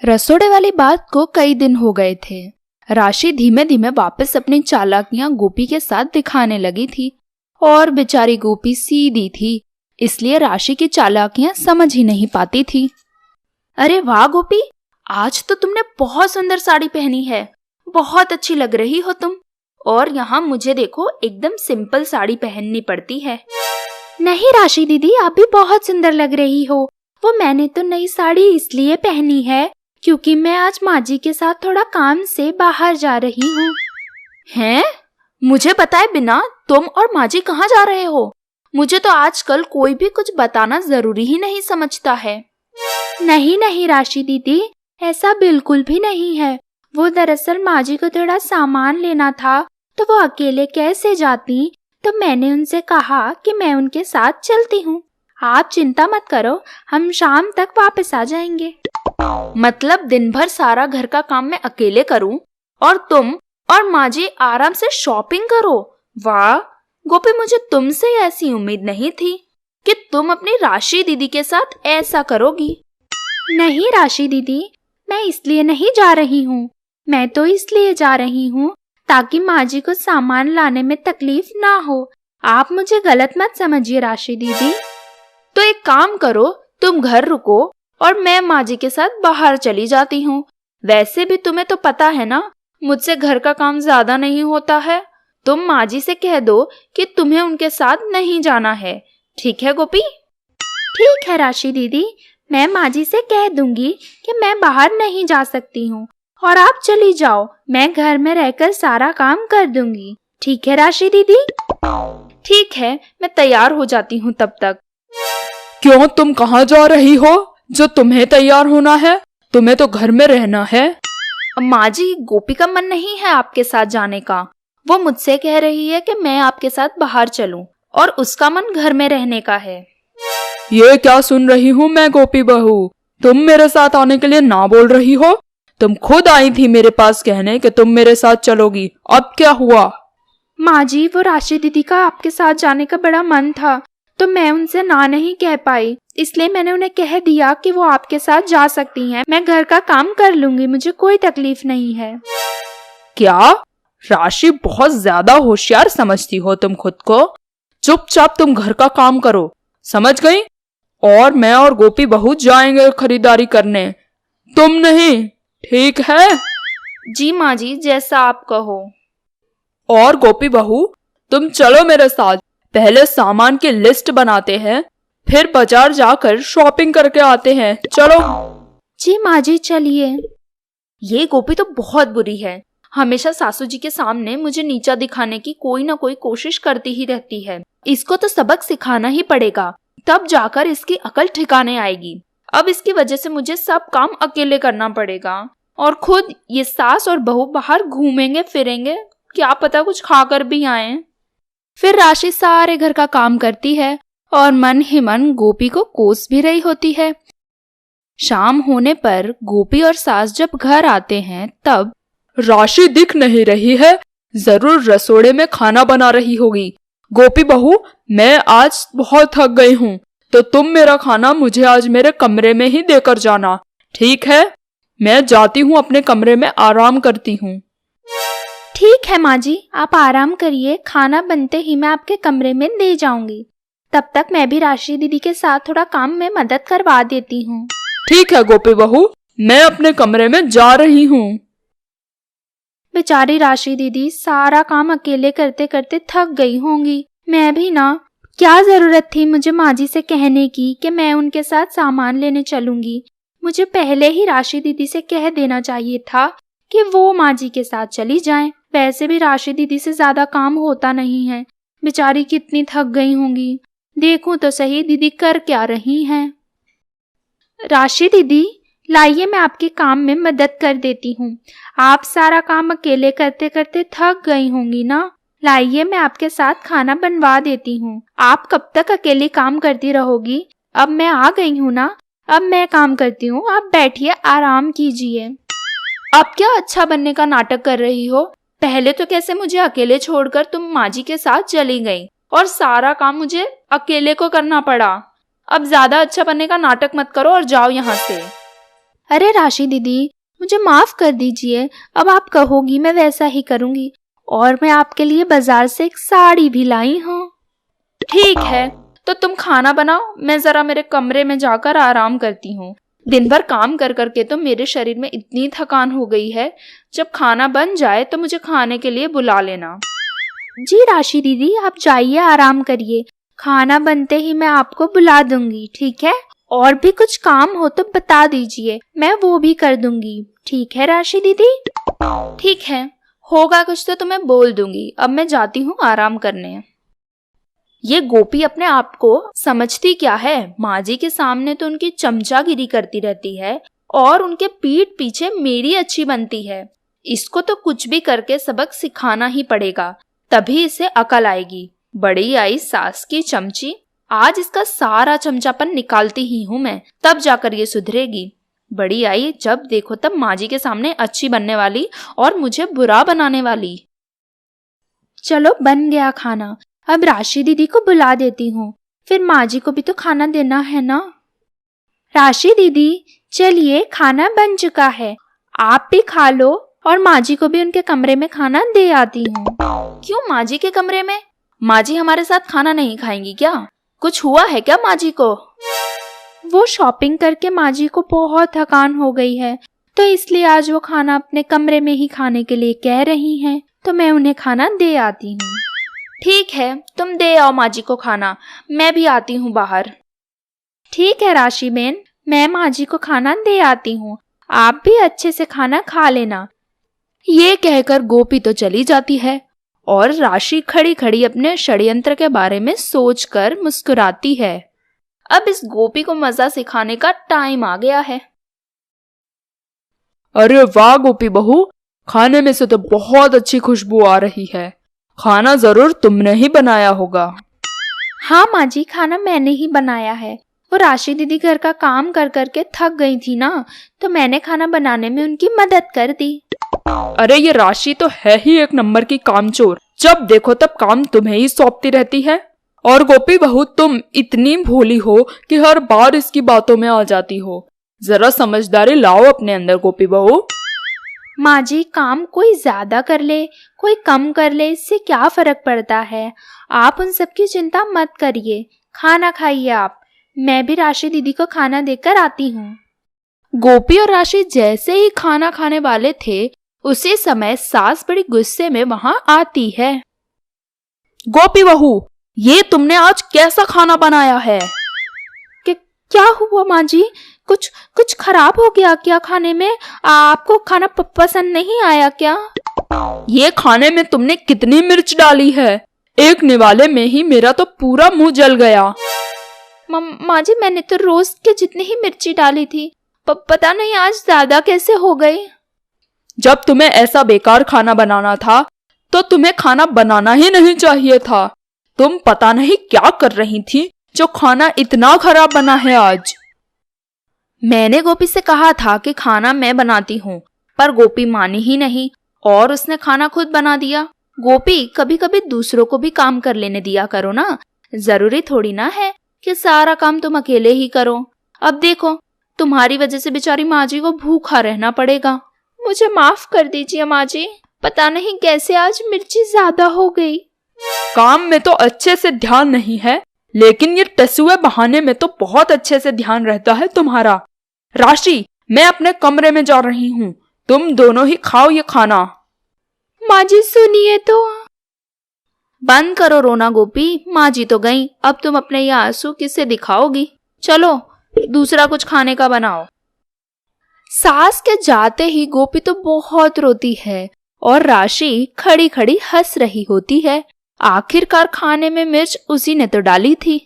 रसोड़े वाली बात को कई दिन हो गए थे। राशि धीमे धीमे वापस अपनी चालाकियां गोपी के साथ दिखाने लगी थी और बेचारी गोपी सीधी थी, इसलिए राशि की चालाकियां समझ ही नहीं पाती थी। अरे वाह गोपी, आज तो तुमने बहुत सुंदर साड़ी पहनी है, बहुत अच्छी लग रही हो तुम। और यहाँ मुझे देखो, एकदम सिंपल साड़ी पहननी पड़ती है। नहीं राशि दीदी, आप भी बहुत सुंदर लग रही हो। वो मैंने तो नई साड़ी इसलिए पहनी है क्योंकि मैं आज माँ जी के साथ थोड़ा काम से बाहर जा रही हूँ। हैं? मुझे बताए बिना तुम और माँ जी कहाँ जा रहे हो? मुझे तो आजकल कोई भी कुछ बताना जरूरी ही नहीं समझता है। नहीं राशि दीदी, ऐसा बिल्कुल भी नहीं है। वो दरअसल माँ जी को थोड़ा सामान लेना था, तो वो अकेले कैसे जाती, तो मैंने उनसे कहा कि मैं उनके साथ चलती हूँ। आप चिंता मत करो, हम शाम तक वापस आ जाएंगे। मतलब दिन भर सारा घर का काम मैं अकेले करूं और तुम और माँ जी आराम से शॉपिंग करो? वाह गोपी, मुझे तुमसे ऐसी उम्मीद नहीं थी कि तुम अपनी राशि दीदी के साथ ऐसा करोगी। नहीं राशि दीदी, मैं इसलिए नहीं जा रही हूँ। मैं तो इसलिए जा रही हूँ ताकि माँ जी को सामान लाने में तकलीफ ना हो। आप मुझे गलत मत समझिए राशि दीदी। तो एक काम करो, तुम घर रुको और मैं माँ जी के साथ बाहर चली जाती हूँ। वैसे भी तुम्हें तो पता है ना, मुझसे घर का काम ज्यादा नहीं होता है। तुम माँ जी से कह दो कि तुम्हें उनके साथ नहीं जाना है। ठीक है गोपी? ठीक है राशि दीदी, मैं माँ जी से कह दूंगी कि मैं बाहर नहीं जा सकती हूँ और आप चली जाओ, मैं घर में रहकर सारा काम कर दूंगी। ठीक है राशि दीदी? ठीक है, मैं तैयार हो जाती हूँ तब तक। क्यों, तुम कहाँ जा रही हो जो तुम्हें तैयार होना है? तुम्हें तो घर में रहना है। माँ जी, गोपी का मन नहीं है आपके साथ जाने का। वो मुझसे कह रही है कि मैं आपके साथ बाहर चलूं और उसका मन घर में रहने का है। ये क्या सुन रही हूँ मैं गोपी बहू? तुम मेरे साथ आने के लिए ना बोल रही हो? तुम खुद आई थी मेरे पास कहने कि तुम मेरे साथ चलोगी, अब क्या हुआ? माँ जी, वो राशि दीदी का आपके साथ जाने का बड़ा मन था, तो मैं उनसे ना नहीं कह पाई, इसलिए मैंने उन्हें कह दिया कि वो आपके साथ जा सकती हैं। मैं घर का काम कर लूंगी, मुझे कोई तकलीफ नहीं है। क्या? राशि, बहुत ज्यादा होशियार समझती हो तुम खुद को। चुपचाप तुम घर का काम करो, समझ गई? और मैं और गोपी बहू जाएंगे खरीदारी करने, तुम नहीं, ठीक है? जी माँ जी, जैसा आप कहो। और गोपी बहू, तुम चलो मेरे साथ। पहले सामान की लिस्ट बनाते हैं, फिर बाजार जाकर शॉपिंग करके आते हैं। चलो। जी माँ जी, चलिए। ये गोपी तो बहुत बुरी है, हमेशा सासू जी के सामने मुझे नीचा दिखाने की कोई ना कोई कोशिश करती ही रहती है। इसको तो सबक सिखाना ही पड़ेगा, तब जाकर इसकी अकल ठिकाने आएगी। अब इसकी वजह से मुझे सब काम अकेले करना पड़ेगा और खुद ये सास और बहू बाहर घूमेंगे फिरेंगे, क्या पता कुछ खाकर भी आए। फिर राशि सारे घर का काम करती है और मन ही मन गोपी को कोस भी रही होती है। शाम होने पर गोपी और सास जब घर आते हैं तब राशि दिख नहीं रही है, जरूर रसोड़े में खाना बना रही होगी। गोपी बहू, मैं आज बहुत थक गई हूँ, तो तुम मेरा खाना मुझे आज मेरे कमरे में ही देकर जाना, ठीक है? मैं जाती हूँ अपने कमरे में आराम करती हूँ। ठीक है माँ जी, आप आराम करिए, खाना बनते ही मैं आपके कमरे में दे जाऊंगी। तब तक मैं भी राशि दीदी के साथ थोड़ा काम में मदद करवा देती हूँ। ठीक है गोपी बहू, मैं अपने कमरे में जा रही हूँ। बेचारी राशि दीदी सारा काम अकेले करते करते थक गई होंगी। मैं भी ना, क्या जरूरत थी मुझे माँ जी से कहने की कि मैं उनके साथ सामान लेने चलूंगी। मुझे पहले ही राशि दीदी से कह देना चाहिए था कि वो माँ जी के साथ चली जाएं। वैसे भी राशि दीदी से ज्यादा काम होता नहीं है, बेचारी कितनी थक गई होंगी। देखूं तो सही दीदी कर क्या रही हैं। राशि दीदी, लाइए मैं आपके काम में मदद कर देती हूँ। आप सारा काम अकेले करते करते थक गई होंगी ना, लाइए मैं आपके साथ खाना बनवा देती हूँ। आप कब तक अकेले काम करती रहोगी? अब मैं आ गई हूँ ना, अब मैं काम करती हूँ, आप बैठिए, आराम कीजिए। अब क्या अच्छा बनने का नाटक कर रही हो? पहले तो कैसे मुझे अकेले छोड़कर तुम माँ जी के साथ चली गई और सारा काम मुझे अकेले को करना पड़ा। अब ज्यादा अच्छा बनने का नाटक मत करो और जाओ यहाँ से। अरे राशि दीदी, मुझे माफ कर दीजिए, अब आप कहोगी मैं वैसा ही करूंगी। और मैं आपके लिए बाजार से एक साड़ी भी लाई हूँ। ठीक है, तो तुम खाना बनाओ, मैं जरा मेरे कमरे में जाकर आराम करती हूँ। दिन भर काम कर करके तो मेरे शरीर में इतनी थकान हो गई है। जब खाना बन जाए तो मुझे खाने के लिए बुला लेना। जी राशि दीदी, आप जाइए, आराम करिए। खाना बनते ही मैं आपको बुला दूंगी, ठीक है? और भी कुछ काम हो तो बता दीजिए, मैं वो भी कर दूंगी। ठीक है राशि दीदी? ठीक है, होगा कुछ तो तुम्हें बोल दूंगी। अब मैं जाती हूँ आराम करने। ये गोपी अपने आप को समझती क्या है? माँ जी के सामने तो उनकी चमचागिरी करती रहती है और उनके पीठ पीछे मेरी अच्छी बनती है। इसको तो कुछ भी करके सबक सिखाना ही पड़ेगा, तभी इसे अकल आएगी। बड़ी आई सास की चमची, आज इसका सारा चमचापन निकालती ही हूँ मैं, तब जाकर ये सुधरेगी। बड़ी आई जब देखो तब माँ जी के सामने अच्छी बनने वाली और मुझे बुरा बनाने वाली। चलो बन गया खाना, अब राशि दीदी को बुला देती हूँ, फिर माँ जी को भी तो खाना देना है ना। राशि दीदी चलिए, खाना बन चुका है, आप भी खा लो और माँ जी को भी उनके कमरे में खाना दे आती हूँ। क्यों माँ जी के कमरे में? माँ जी हमारे साथ खाना नहीं खाएंगी क्या? कुछ हुआ है क्या माँ जी को? वो शॉपिंग करके माँ जी को बहुत थकान हो गई है, तो इसलिए आज वो खाना अपने कमरे में ही खाने के लिए कह रही हैं, तो मैं उन्हें खाना दे आती हूँ। ठीक है, तुम दे आओ माँ जी को खाना, मैं भी आती हूँ बाहर। ठीक है राशि बेन, मैं माँ जी को खाना दे आती हूँ, आप भी अच्छे से खाना खा लेना। ये कहकर गोपी तो चली जाती है और राशि खड़ी खड़ी अपने षड्यंत्र के बारे में सोचकर मुस्कुराती है। अब इस गोपी को मजा सिखाने का टाइम आ गया है। अरे वाह गोपी बहू, खाने में से तो बहुत अच्छी खुशबू आ रही है। खाना जरूर तुमने ही बनाया होगा। हाँ माँ जी, खाना मैंने ही बनाया है। वो राशि दीदी घर का काम कर करके थक गई थी ना, तो मैंने खाना बनाने में उनकी मदद कर दी। अरे ये राशि तो है ही एक नंबर की कामचोर, जब देखो तब काम तुम्हें ही सौंपती रहती है। और गोपी बहू तुम इतनी भोली हो कि हर बार इसकी बातों में आ जाती हो। जरा समझदारी लाओ अपने अंदर गोपी बहू। माँ जी, काम कोई ज्यादा कर ले कोई कम कर ले, इससे क्या फर्क पड़ता है? आप उन सब की चिंता मत करिए, खाना खाइए आप। मैं भी राशि दीदी को खाना देकर आती हूँ। गोपी और राशि जैसे ही खाना खाने वाले थे, उसी समय सास बड़ी गुस्से में वहां आती है। गोपी बहू, ये तुमने आज कैसा खाना बनाया है? क्या हुआ माँ जी? कुछ खराब हो गया क्या खाने में? आपको खाना पसंद नहीं आया क्या? ये खाने में तुमने कितनी मिर्च डाली है? एक निवाले में ही मेरा तो पूरा मुंह जल गया। माँ जी, मैंने तो रोज के जितनी ही मिर्ची डाली थी, पता नहीं आज ज्यादा कैसे हो गई। जब तुम्हें ऐसा बेकार खाना बनाना था तो तुम्हें खाना बनाना ही नहीं चाहिए था। तुम पता नहीं क्या कर रही थी जो खाना इतना खराब बना है आज। मैंने गोपी से कहा था कि खाना मैं बनाती हूँ, पर गोपी मानी ही नहीं और उसने खाना खुद बना दिया। गोपी, कभी कभी दूसरों को भी काम कर लेने दिया करो ना, जरूरी थोड़ी ना है कि सारा काम तुम अकेले ही करो। अब देखो, तुम्हारी वजह से बेचारी माँ जी को भूखा रहना पड़ेगा। मुझे माफ कर दीजिए माँ जी, पता नहीं कैसे आज मिर्ची ज्यादा हो गई। काम में तो अच्छे से ध्यान नहीं है, लेकिन ये टसुए बहाने में तो बहुत अच्छे से ध्यान रहता है तुम्हारा। राशि, मैं अपने कमरे में जा रही हूँ, तुम दोनों ही खाओ ये खाना। माँ जी सुनिए तो। बंद करो रोना गोपी, माँ जी तो गई, अब तुम अपने ये आंसू किससे दिखाओगी? चलो दूसरा कुछ खाने का बनाओ। सास के जाते ही गोपी तो बहुत रोती है और राशि खड़ी खड़ी हंस रही होती है। आखिरकार खाने में मिर्च उसी ने तो डाली थी।